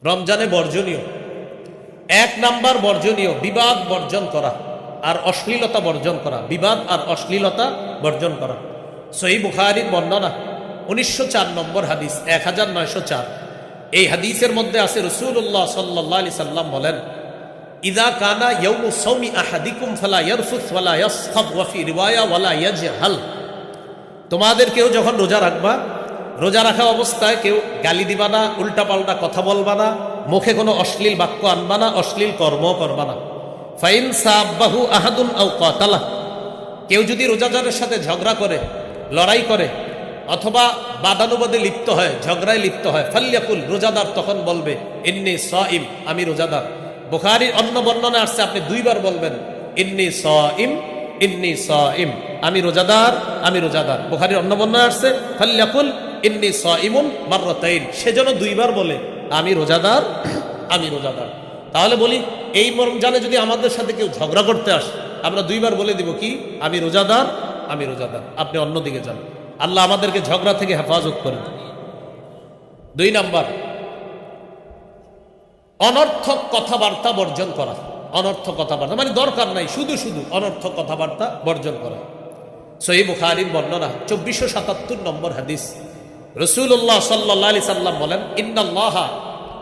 রমজানে বর্জনীয়, এক নাম্বার বর্জনীয় বিবাদ বর্জন করা আর অশ্লীলতা বর্জন করা। বিবাদ আর অশ্লীলতা বর্জন করা। সহিহ বুখারীর বর্ণনা 1904 নম্বর হাদিস, 1904। এই হাদিসের মধ্যে আছে রাসূলুল্লাহ সাল্লাল্লাহু আলাইহি সাল্লাম বলেন, ইযা কানা ইয়াউমু সাওমি আহাদিকুম ফালা ইয়ারফুস ওয়ালা ইয়াসখাব ওয়া ফি রিওয়ায়া ওয়ালা ইয়াজহাল। তোমাদের কেউ যখন রোজা রাখবা, রোজা রাখা অবস্থায় কেউ গালি দিবা না, উল্টাপাল্টা কথা বলবা না, মুখে কোনো অশ্লীল বাক্য আনবা না, অশ্লীল কর্ম করবা না। ফাইন সাব্বাহু আহাদুন আও কাতালা, কেউ যদি রোজাদারের সাথে ঝগড়া করে, লড়াই করে, অথবা বাদানুবাদে লিপ্ত হয়, ঝগড়ায় লিপ্ত হয়, ফাল্যাকুল, রোজাদার তখন বলবে ইন্নী সাইম, আমি রোজাদার। বুখারীর অন্য বর্ণনা আসছে আপনি দুইবার বলবেন ইন্নী সাইম, ইন্নী সাইম, আমি রোজাদার, আমি রোজাদার। বুখারীর অন্য বর্ণনা আসছে ফাল্যাকুল ইন্নী সাইমুন মাররাতাইন, সেজন্য দুইবার বলে আমি রোজাদার, আমি রোজাদার। তাহলে বলি এই রমজানে যদি আমাদের সাথে কেউ ঝগড়া করতে আসে, আমরা দুইবার বলে দিব কি, আমি রোজাদার, আমি রোজাদার, আপনি অন্যদিকে যান। আল্লাহ আমাদেরকে ঝগড়া থেকে হেফাজত করেন। 2 নাম্বার, অনর্থক কথাবার্তা বর্জন করা। অনর্থক কথাবার্তা মানে দরকার নাই, শুধু শুধু অনর্থক কথাবার্তা বর্জন করা। সহিহ বুখারীর বর্ণনা 2477 নম্বর হাদিস, রাসূলুল্লাহ সাল্লাল্লাহু আলাইহি সাল্লাম বলেন, ইন্নাল্লাহা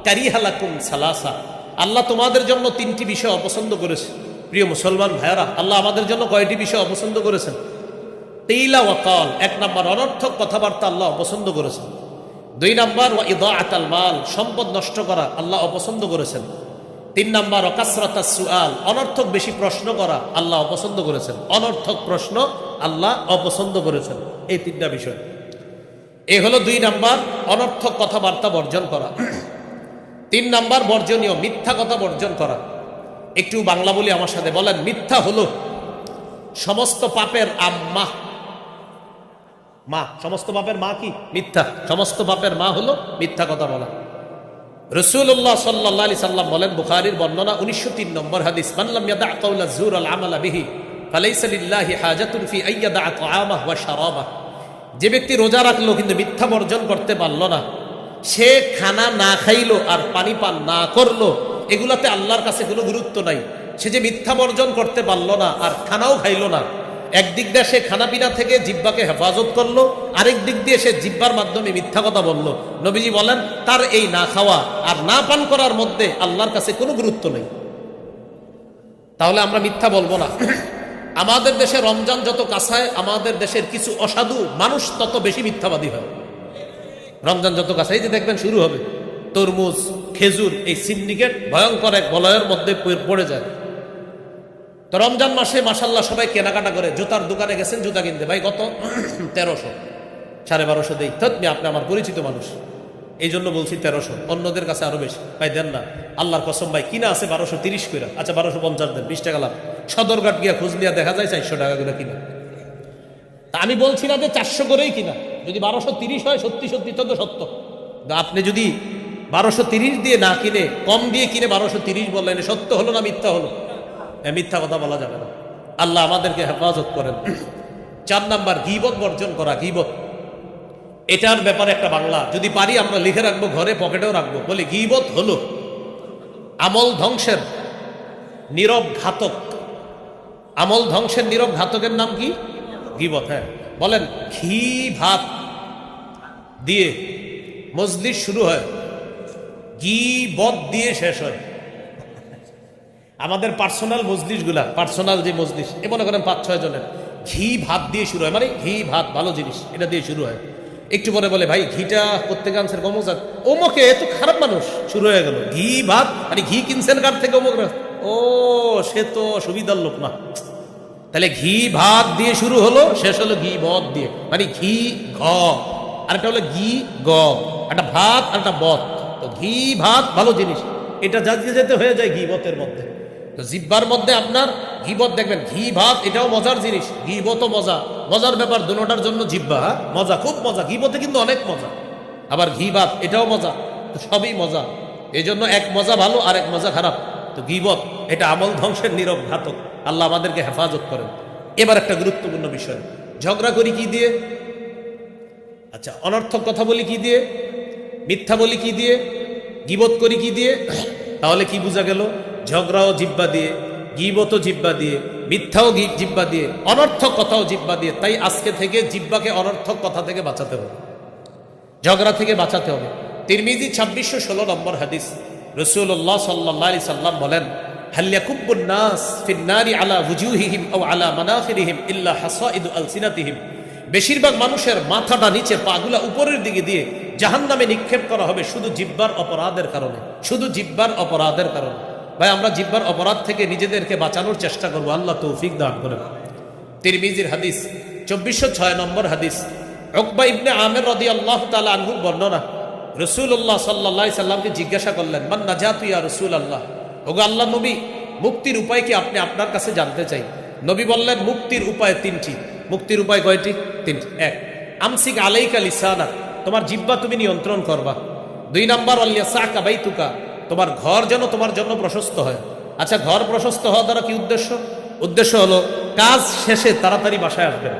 কারিহা লাকুম সালাসা, আল্লাহ তোমাদের জন্য 3টি বিষয় অপছন্দ করেছে। প্রিয় মুসলমান ভাইয়েরা, আল্লাহ আমাদের জন্য কয়টি বিষয় অপছন্দ করেছেন? কিলা ওয়া কাল, 1 নাম্বার অনর্থক কথাবার্তা আল্লাহ অপছন্দ করেছেন। 2 নাম্বার ওয়া ইদাআতাল মাল, সম্পদ নষ্ট করা আল্লাহ অপছন্দ করেছেন। 3 নাম্বার ওয়া কাসরাতাস সুআল, অনর্থক বেশি প্রশ্ন করা আল্লাহ অপছন্দ করেছেন। অনর্থক প্রশ্ন আল্লাহ অপছন্দ করেছেন। এই 3টা বিষয়, এই হলো 2 নাম্বার অনর্থক কথাবার্তা বর্জন করা। 3 নাম্বার বর্জনীয় মিথ্যা কথা বর্জন করা। একটু বাংলা বলি আমার সাথে, বলেন মিথ্যা হলো সমস্ত পাপের আম্মা। মা, সমস্ত পাপের মা কি? মিথ্যা। সমস্ত পাপের মা হলো মিথ্যা কথা বলা। রাসূলুল্লাহ সাল্লাল্লাহু আলাইহি সাল্লাম বলেন, বুখারীর বর্ণনা 1903 নম্বর হাদিস, মান লাম ইয়াদা কাওলা যুর আল আমালা বিহি ফালাইসা লিল্লাহি হাজাতুন ফি আইয়াদা তাআমাহু ওয়া শারাবাহু। যে ব্যক্তি রোজা রাখলো কিন্তু মিথ্যা বর্জন করতে পারল না, সে খানা না খাইলো আর পানি পান না করলো, এগুলাতে আল্লাহর কাছে কোনো গুরুত্ব নাই। সে যে মিথ্যা বর্জন করতে পারলো না আর খানাও খাইলো না, একদিক দিয়ে সে খানা পিনা থেকে জিহ্বাকে হেফাজত করলো, আরেক দিক দিয়ে সে জিহ্বার মাধ্যমে মিথ্যা কথা বলল। নবীজি বলেন তার এই না খাওয়া আর না পান করার মধ্যে আল্লাহর কাছে কোনো গুরুত্ব নেই। তাহলে আমরা মিথ্যা বলবো না। আমাদের দেশে রমজান যত কাছায়, আমাদের দেশের কিছু অসাধু মানুষ তত বেশি মিথ্যাবাদী হয়। রমজান যত কাছে, এই যে দেখবেন শুরু হবে তরমুজ, খেজুর, এই সিন্ডিকেট ভয়ঙ্কর এক বলয়ের মধ্যে পড়ে যায়। তো রমজান মাসে মাশাল্লাহ সবাই কেনাকাটা করে। জুতার দোকানে গেছেন জুতা কিনতে, ভাই কত? 1300, 1250 দেই। আপনি আমার পরিচিত মানুষ, এই জন্য বলছি 1300, অন্যদের কাছে আরো বেশি। ভাই দেন না, আল্লাহর কসম ভাই, কিনা আছে 1230 করে। আচ্ছা 1250 দেন, 20 টাকা লাভ। সদরঘাট গিয়া খোঁজ নিয়ে দেখা যায় 400 টাকা করে কিনা। তা আমি বলছি না যে 400 করেই কিনা, যদি 1230 হয় সত্যি সত্যি তো সত্য। আপনি যদি 1230 দিয়ে না কিনে, কম দিয়ে কিনে 1230 বললেন, সত্য হলো না মিথ্যা হলো? মিথ্যা কথা বলা যাবে না। আল্লাহ আমাদেরকে হেফাজত করেন। 4 নাম্বার গীবত বর্জন করা। গীবত, এটার ব্যাপারে একটা বাংলা যদি পারি আমরা লিখে রাখবো, ঘরে পকেটেও রাখবো। বলে গীবত হলো আমল ধ্বংসের নীরব ঘাতক। আমল ধ্বংসের নীরব ঘাতকের নাম কি? গীবত। হ্যাঁ, বলেন ঘি ভাত দিয়ে মজলিস শুরু হয়, গীবত দিয়ে শেষ হয়। আমাদের পার্সোনাল মজলিস গুলা, পার্সোনাল যে মজলিস, এ মনে করেন 5-6 জনের, ঘি ভাত দিয়ে শুরু হয়। মানে ঘি ভাত ভালো জিনিস, এটা দিয়ে শুরু হয়। একটু পরে বলে ভাই ঘিটা প্রত্যেকে আনছেন কমক, ওমকে এত খারাপ মানুষ, শুরু হয়ে গেল ঘি ভাত। মানে ঘি কিনছেন কার থেকে? অমুক। ও সে তো সুবিধার লোক না। তাহলে ঘি ভাত দিয়ে শুরু হলো, শেষ হলো ঘি বদ দিয়ে। মানে ঘি ঘ, আরেকটা হলো ঘি গ, একটা ভাত আর একটা বত। তো ঘি ভাত ভালো জিনিস, এটা যাতে যেতে হয়ে যায় গীবতের মধ্যে। তো জিহ্বার মধ্যে আপনার গীবত দেখবেন, ঘি ভাত এটাও মজার জিনিস, গীবতও মজা। মজার ব্যাপার দুটোটার জন্য জিহ্বা মজা, খুব মজা। গীবতে কিন্তু অনেক মজা, আবার ঘি ভাত এটাও মজা। তো সবই মজা, এই জন্য এক মজা ভালো আর এক মজা খারাপ। তো গীবত এটা আমল ধ্বংসের নীরব ঘাতক। আল্লাহ আমাদেরকে হেফাজত করেন। এবার একটা গুরুত্বপূর্ণ বিষয়, ঝগড়া করি কি দিয়ে? আচ্ছা, অনর্থক কথা বলি কি দিয়ে? মিথ্যা বলি কি দিয়ে? গীবত করি কি দিয়ে? তাহলে কি বোঝা গেল? ঝগড়াও জিব্বা দিয়ে, গীবতও জিব্বা দিয়ে, মিথ্যাও জিব্বা দিয়ে, অনর্থক কথাও জিব্বা দিয়ে। তাই আজকে থেকে জিব্বাকে অনর্থক কথা থেকে বাঁচাতে হবে, ঝগড়া থেকে বাঁচাতে হবে। তিরমিজি 2616 নম্বর হাদিস, রাসূলুল্লাহ সাল্লাল্লাহু আলাইহি সাল্লাম বলেন, হাল ইয়াকুব্বুন নাস ফিন নারি আলা ওয়ুজুহিহিম আও আলা মানাখিরিহিম ইল্লা হাসাইদু আলসিনাতিহিম। বেশিরভাগ মানুষের মাথাটা নিচে, পাগুলা উপরের দিকে দিয়ে জাহান্নামে নিক্ষেপ করা হবে শুধু জিহ্বার অপরাধের কারণে, শুধু জিহ্বার অপরাধের কারণে। ভাই, আমরা জিহ্বার অপরাধ থেকে নিজেদেরকে বাঁচানোর চেষ্টা করব, আল্লাহ তৌফিক দান করেন। তিরমিজির হাদিস 2406 নম্বর হাদিস, উকবা ইবনে আমির রাদিয়াল্লাহু তাআলা আনহুর বর্ণনা, রাসূলুল্লাহ সাল্লাল্লাহু আলাইহি সাল্লামকে জিজ্ঞাসা করলেন, মান নাজাতু ইয়া রাসূলুল্লাহ, ওগো আল্লাহর নবী, মুক্তির উপায় কি আপনি আপনার কাছে জানতে চাই। নবী বললেন, মুক্তির উপায় তিনটি। মুক্তির উপায় কয়টি? তিনটি। এক, আমসিক আলাইকা লিসানাক, তোমার জিহ্বা তুমি নিয়ন্ত্রণ করবা। 2 নাম্বার, ওয়ালিয়াসাকা বাইতুকা, তোমার ঘর যেন তোমার জন্য প্রশস্ত হয়। আচ্ছা, ঘর প্রশস্ত হওয়া দ্বারা কি উদ্দেশ্য? উদ্দেশ্য হলো কাজ শেষে তাড়াতাড়ি বাসায় আসবেন।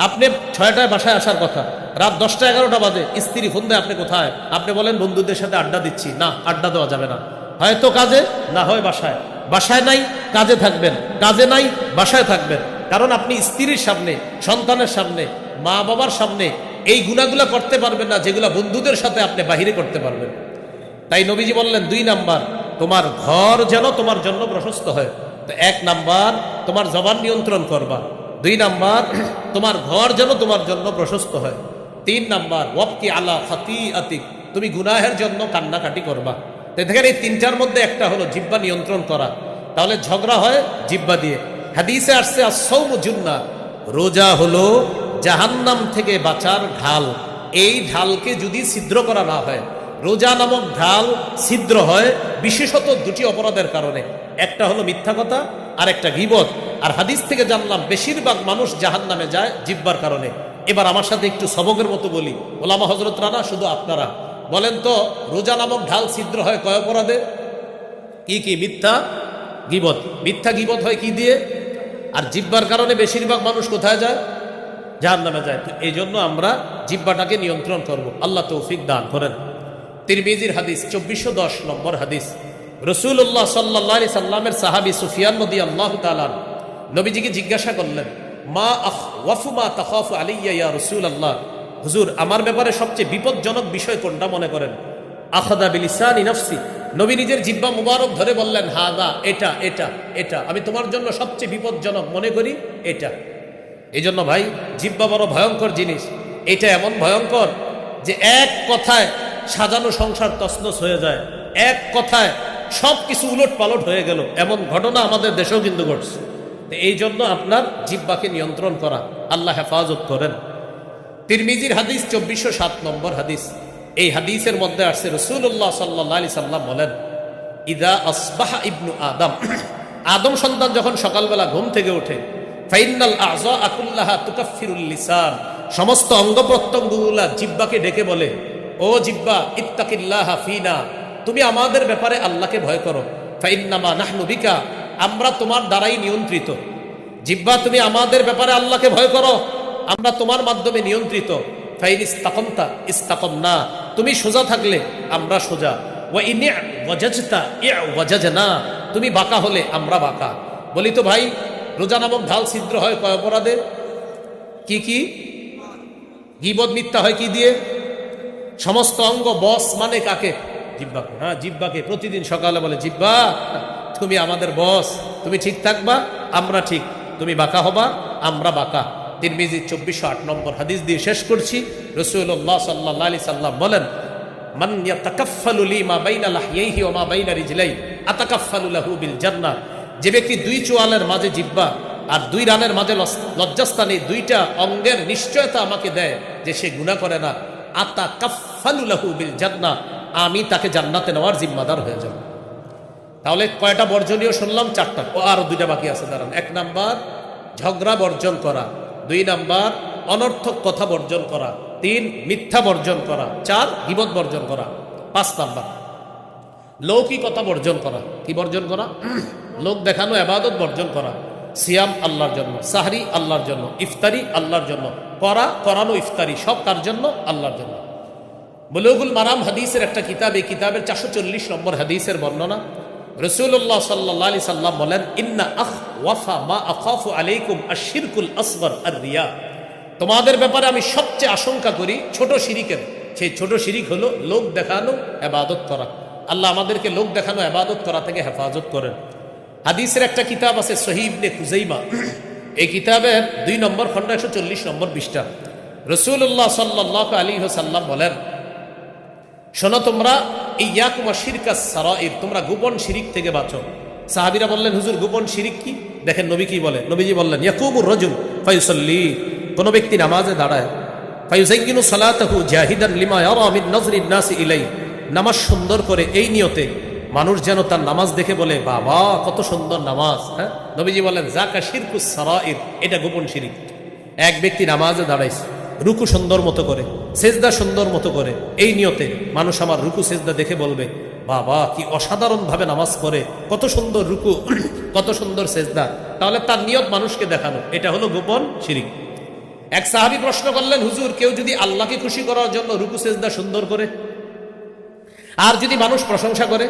আপনি 6টায় বাসায় আসার কথা, রাত 10টা 11টা বাজে স্ত্রী ফোন দেয়, আপনি কোথায়? আপনি বলেন বন্ধুদের সাথে আড্ডা দিচ্ছি। না, আড্ডা দেওয়া যাবে না, হয়তো কাজে, না হয় বাসায়। বাসায় নাই, কাজে থাকবেন, কাজে নাই, বাসায় থাকবেন। কারণ আপনি স্ত্রীর সামনে, সন্তানের সামনে, মা বাবার সামনে এই গুণাগুলা করতে পারবেন না যেগুলা বন্ধুদের সাথে আপনি বাহিরে করতে পারবেন। তাই নবীজি বললেন, 2 নাম্বার, তোমার ঘর যেন তোমার জন্য প্রশস্ত হয়। তো 1 নাম্বার, তোমার জবান নিয়ন্ত্রণ করবা। 2 নাম্বার, তোমার ঘর যেন তোমার জন্য প্রশস্ত হয়। 3 নাম্বার, ওয়াবকি আলা খাতিআতিক, তুমি গুনাহের জন্য কান্নাকাটি করবা। তো দেখেন, এই 3টার মধ্যে একটা হলো জিহ্বা নিয়ন্ত্রণ করা। তাহলে ঝগড়া হয় জিহ্বা দিয়ে। হাদিসে আসছে, আস-সাওমু জুন্নাহ, রোজা হলো জাহান্নাম থেকে বাঁচার ঢাল। এই ঢালকে যদি ছিদ্র করা না হয়, রোজা নামক ঢাল ছিদ্র হয় বিশেষত 2টি অপরাধের কারণে। একটা হলো মিথ্যা কথা, আর একটা গীবত। আর হাদিস থেকে জানলাম বেশিরভাগ মানুষ জাহান্নামে যায় জিহ্বার কারণে। এবার আমার সাথে একটু সবকের মতো বলি, ওলামা হযরতরা না, শুধু আপনারা বলেন তো, রোজা নামক ঢাল ছিদ্র হয় কয় অপরাধে? কি কি? মিথ্যা, গীবত। মিথ্যা গীবত হয় কি দিয়ে? আর জিহ্বার কারণে বেশিরভাগ মানুষ কোথায় যায়? জাহান্নামে যায়। তো এই জন্য আমরা জিহ্বাটাকে নিয়ন্ত্রণ করব, আল্লাহ তৌফিক দান করেন। তিরমিজির হাদিস 2410 নম্বর হাদিস, রাসূলুল্লাহ সাল্লাল্লাহু আলাইহি সাল্লামের সাহাবী সুফিয়ান রাদিয়াল্লাহু তাআলা নবীজিকে জিজ্ঞাসা করলেন, মা আখওয়াফু মা তাখাফু আলাইয়া ইয়া রাসূলুল্লাহ, হুজুর, আমার ব্যাপারে সবচেয়ে বিপজ্জনক বিষয় কোনটা মনে করেন? আখাযা বিলিসানি নাফসি, নবী নিজের জিহ্বা মুবারক ধরে বললেন, হাদা, এটা এটা এটা, আমি তোমার জন্য সবচেয়ে বিপজ্জনক মনে করি এটা। এই জন্য ভাই, জিহ্বা বড় ভয়ঙ্কর জিনিস। এটা এমন ভয়ঙ্কর যে এক কথায় সাজানো সংসার তছনছ হয়ে যায়, এক কথায় সব কিছু উলট পালট হয়ে গেল। এমন ঘটনা আমাদের দেশেও কিন্তু ঘটছে। এই জন্য আপনার জিহ্বাকে নিয়ন্ত্রণ করা, আল্লাহ হেফাজত করেন। তিরমিজির হাদিস 2407 নম্বর হাদিস, এই হাদিসের মধ্যে আসছে, রাসূলুল্লাহ সাল্লাল্লাহু আলাইহি সাল্লাম বলেন, ইদা আসবাহা ইবনু আদম, আদম সন্তান যখন সকালবেলা ঘুম থেকে ওঠে, ফাইনাল আযা কুল্লাহা তুকাফিরুল লিসান, সমস্ত অঙ্গ প্রত্যঙ্গগুলা জিহ্বাকে ডেকে বলে, ও জিহ্বা, ইত্তাকিল্লাহা ফিনা, তুমি আমাদের ব্যাপারে আল্লাহকে ভয় করো। ফাইন্নামা নাহনু বিকা, আমরা তোমার দ্বারাই নিয়ন্ত্রিত। জিহ্বা, তুমি আমাদের ব্যাপারে আল্লাহকে ভয় করো, আমরা তোমার মাধ্যমে নিয়ন্ত্রিত। ফাইন ইস্তাকামতা ইস্তাকামনা, তুমি সোজা থাকলে আমরা সোজা। ওয়া ইন ওয়াজাজতা ওয়াজাজনা, তুমি বাঁকা হলে আমরা বাঁকা। বলি তো ভাই, রোজা নামক ঢাল ছিদ্র হয় কয় অপরাধে? কি কি? গীবত, মিথ্যা হয় কি দিয়ে? সমস্ত অঙ্গ। বস মানে কাকে? জিহ্বাকে। হ্যাঁ, জিহ্বাকে। প্রতিদিন সকালে বলে, জিহ্বা, তুমি আমাদের বস, তুমি ঠিক থাকবা, আমরা ঠিক, তুমি বাঁকা হবা, আমরা বাঁকা। তিরমিজি 2408 নম্বর হাদিস দিয়ে শেষ করছি। রাসূলুল্লাহ সাল্লাল্লাহু আলাইহি সাল্লাম বলেন, মান ইয়াতাকাফফালু লি মা বাইনা লাহইহি ওয়া মা বাইনা রিজলাই আতাকাফফালু লাহু বিল জান্নাহ, যে ব্যক্তি 2 চোয়ালের মাঝে জিহ্বা আর 2 রানের মাঝে লজ্জাস্থানে 2টা অঙ্গের নিশ্চয়তা আমাকে দেয় যে সে গুনাহ করে না, আতাকাফফালু লাহু বিল জান্নাহ, আমি তাকে জান্নাতে নেওয়ার জিম্মাদার হয়ে যাব। তাহলে কয়টা বর্জনীয় শুনলাম? 4টা। ও আরো 2টা বাকি আছে, দাঁড়ান। 1 নাম্বার, ঝগড়া বর্জন করা। 2 নাম্বার, অনর্থক কথা বর্জন করা। 3, মিথ্যা বর্জন করা। 4, গীবত বর্জন করা। 5 নাম্বার, লৌকিকতা বর্জন করা। কি বর্জন করা? লোক দেখানো ইবাদত বর্জন করা। সিয়াম আল্লাহর জন্য, সাহরি আল্লাহর জন্য, ইফতারি আল্লাহর জন্য, করানো ইফতারি সব কার জন্য? আল্লাহর জন্য। বুলুগুল মারাম হাদিসের একটা কিতাব, এই কিতাবের 440 নম্বর হাদিসের বর্ণনা। রাসূলুল্লাহ সাল্লাল্লাহু আলাইহি সাল্লাম বলেন, ইন্না আখওয়াফা মা আখাফু আলাইকুম আশ-শিরকুল আসগর আর-রিয়া। তোমাদের ব্যাপারে আমি সবচেয়ে আশঙ্কা করি ছোট শিরিকের। সেই ছোট শিরিক হলো লোক দেখানো ইবাদত করা। আল্লাহ আমাদেরকে লোক দেখানো ইবাদত করা থেকে হেফাজত করেন। হাদিসের একটা কিতাব আছে সহিহ ইবনে খুজাইমা, এই কিতাবের 2 নম্বর খণ্ড 140 নম্বর পৃষ্ঠা। রাসূলুল্লাহ সাল্লাল্লাহু আলাইহি ওয়াসাল্লাম বলেন, শোনো তোমরা, ইয়াকুম আশ-শিরকাস সারাইর, তোমরা গোপন শিরিক থেকে বাঁচো। সাহাবীরা বললেন, হুজুর গোপন শিরিক কি? দেখেন নবী কি বলে। নবীজি বললেন, ইয়াকুমুর রাজুল ফায়ুসাল্লি, কোন ব্যক্তি নামাজে দাঁড়ায়, ফায়ুযায়্যিনু সালাতাহু জাহিদান লিমা ইয়ারা মিন নাজরিন নাসি ইলাই, নামাজ সুন্দর করে এই নিয়তে মানুষ যেন তার নামাজ দেখে বলে, বাবা কত সুন্দর নামাজ। হ্যাঁ, নবীজি বলেন, যাকা শিরকুস সারাইর, এটা গোপন শিরিক। এক ব্যক্তি নামাজে দাঁড়াইছে, রুকু সুন্দর মতো করে, সেজদা সুন্দর মতো করে, এই নিয়তে মানুষ আমার রুকু সেজদা দেখে বলবে, বাবা কি অসাধারণভাবে নামাজ পড়ে, কত সুন্দর রুকু, কত সুন্দর সেজদা। তাহলে তার নিয়ত মানুষকে দেখানো, এটা হলো গোপন শিরিক। এক সাহাবী প্রশ্ন করলেন, হুজুর কেউ যদি আল্লাহকে খুশি করার জন্য রুকু সেজদা সুন্দর করে, আর যদি মানুষ প্রশংসা করে,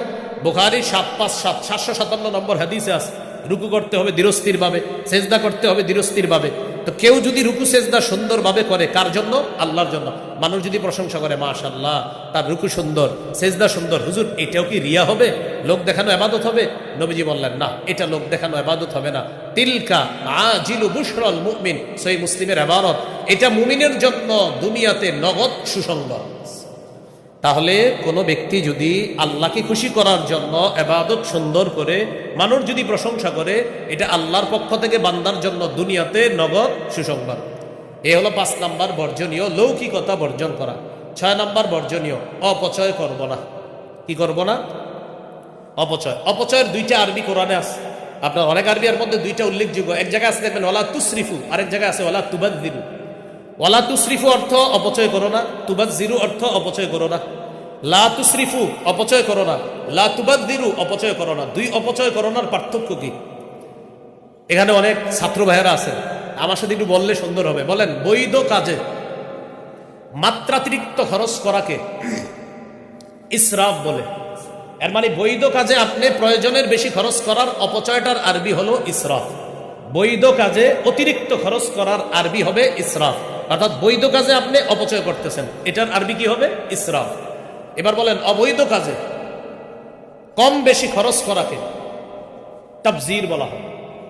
বুখারীর 757 নম্বর হাদিসে আছে, রুকু করতে হবে ধীরস্থির ভাবে, সেজদা করতে হবে ধীরস্থির ভাবে। তো কেউ যদি রুকু সেজদা সুন্দরভাবে করে, কার জন্য? আল্লাহর জন্য। মানুষ যদি প্রশংসা করে, মাশাআল্লাহ তার রুকু সুন্দর, সেজদা সুন্দর, হুজুর এটাও কি রিয়া হবে, লোক দেখানো ইবাদত হবে? নবীজি বললেন, না, এটা লোক দেখানো ইবাদত হবে না। তিলকা আজিলু বুশরাল মুমিন, সহিহ মুসলিমের ইবারত, এটা মুমিনের জন্য দুনিয়াতে নগদ সুসংবাদ। তাহলে কোনো ব্যক্তি যদি আল্লাহকে খুশি করার জন্য ইবাদত সুন্দর করে, মানুষ যদি প্রশংসা করে, এটা আল্লাহর পক্ষ থেকে বান্দার জন্য দুনিয়াতে নগদ সুসংবাদ। এ হলো 5 নাম্বার বর্জনীয়, লৌকিকতা বর্জন করা। 6 নাম্বার বর্জনীয়, অপচয় করব না। কি করব না? অপচয়। অপচয়ের 2টা আরবি কোরআনে আছে। আপনার অনেক আরবির মধ্যে 2টা উল্লেখযোগ্য। এক জায়গায় আছে দেখবেন ওয়ালা তুসরিফু, আরেক জায়গায় আছে ওয়ালা তুবাযজিরু। ওয়ালা তুসরিফু অর্থ অপচয় করো না, তুবাযজিরু অর্থ অপচয় করো না। লা তুসরিফু অপচয় করো না, লা তুবাযজিরু অপচয় করো না। 2 অপচয় করো নার পার্থক্য কি? এখানে অনেক ছাত্র ভাইয়েরা আছে, আমার সাথে একটু বললে সুন্দর হবে। বলেন, বৈধ কাজে মাত্রাতিরিক্ত খরচ করাকে ইসরাফ বলে। এর মানে বৈধ কাজে আপনি প্রয়োজনের বেশি খরচ করার অপচয়টার আরবি হলো ইসরাফ। বৈধ কাজে অতিরিক্ত খরচ করার আরবি হবে ইসরাফ। অর্থাৎ বৈধ কাজে আপনি অপচয় করতেছেন, এটার আরবি কি হবে? ইসরাফ। এবার বলেন, অবৈধ কাজে কম বেশি খরচ করাকে তাবজির বলা হয়।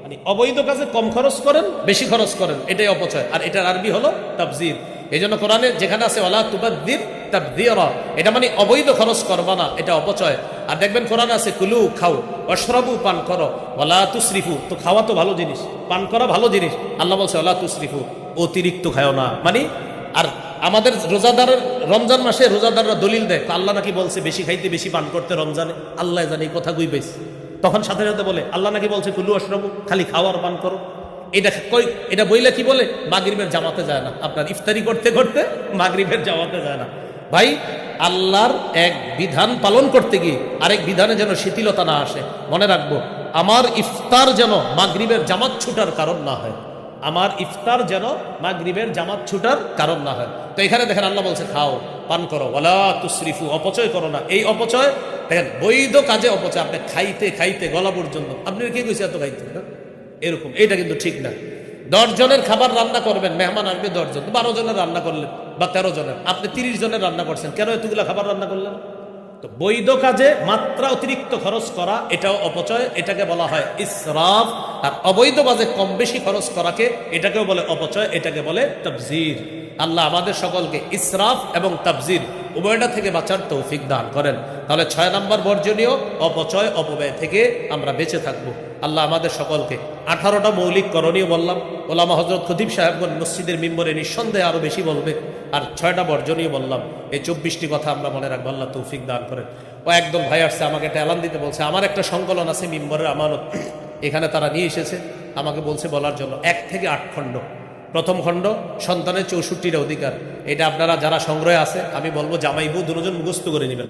মানে অবৈধ কাজে কম খরচ করেন, বেশি খরচ করেন, এটাই অপচয়, আর এটার আরবি হলো তাবজির। এই জন্য কোরআনে যেখানে আছে ওয়ালা তুবাযজির তাবযীরা, এটা মানে অবৈধ খরচ করবা না, এটা অপচয়। আর দেখবেন কোরআনে আছে কুলু, খাও, ওয়াশরাবু, পান করো, ওয়ালা তুসরিফু, তো খাওয়া তো ভালো জিনিস, পান করা ভালো জিনিস। আল্লাহ বলছে ওয়ালা তুসরিফু, অতিরিক্ত খাও না। মানে আর আমাদের রোজাদারের, রমজান মাসে রোজাদাররা দলিল দেয়, আল্লাহ নাকি বলছে বেশি খাইতে বেশি পান করতে রমজানে। আল্লাহ জানে এই কথা কই পাইছে, তখন সাথে সাথে বলে আল্লাহ নাকি বলছে কুলু ওয়াশরাবু, খালি খাওয়ার পান করো। এটা বইলে কি বলে? মাগরিবের জামাতে যায় না, আপনার ইফতারি করতে করতে মাগরিবের জামাতে যায় না। ভাই, আল্লাহর এক বিধান পালন করতে গিয়ে আরেক বিধানে যেন শিথিলতা না আসে। মনে রাখবো, আমার ইফতার যেন মাগরিবের জামাত ছুটার কারণ না হয়। আমার ইফতার যেন মাগরিবের জামাত ছুটার কারণ না হয়। তো এখানে দেখেন আল্লাহ বলছে খাও, পান করো, ওয়ালা তুসরিফু, অপচয় করো না। এই অপচয় দেখেন, বৈধ কাজে অপচয়। আপনি খাইতে খাইতে গলা পর্যন্ত, আপনি কে কইছে এত খাইতে, এরকম, এটা কিন্তু ঠিক না। 10 জনের খাবার রান্না করবেন, মেহমান আসবে 10 জন, 12 জনের রান্না করলেন বা 13 জনের, আপনি 30 জনের রান্না করছেন, কেন এতগুলা খাবার রান্না করলেন? তো বৈধ কাজে মাত্রা অতিরিক্ত খরচ করা, এটাও অপচয়, এটাকে বলা হয় ইসরাফ। আর অবৈধ কাজে কম বেশি খরচ করাকে, এটাকেও বলে অপচয়, এটাকে বলে তাবজির। আল্লাহ আমাদের সকলকে ইসরাফ এবং তাবজির উভয়টা থেকে বাঁচার তৌফিক দান করেন। তাহলে 6 নম্বর বর্জনীয়, অপচয় অপব্যয় থেকে আমরা বেঁচে থাকবো। আল্লাহ আমাদের সকলকে 18টা মৌলিক করণীয় বললাম, ওলামা হযরত খতিব সাহেবগণ মসজিদের মিম্বরে নিঃসন্দেহে আরো বেশি বলবে। আর 6টা বর্জনীয় বললাম, এই 24টি কথা আমরা মনে রাখবো। আল্লাহ তৌফিক দান করেন। ও একদম ভাই আসছে, আমাকে একটা এলান দিতে বলছে, আমার একটা সংকলন আছে মিম্বরের আমানত, এখানে তারা নিয়ে এসেছে, আমাকে বলছে বলার জন্য। 1 থেকে 8 খণ্ড। প্রথম খণ্ড সন্তানের 64টা অধিকার। এটা আপনারা যারা সংগ্রহে আছে, আমি বলবো জামাই বউ দুজন মুখস্থ করে নেবেন।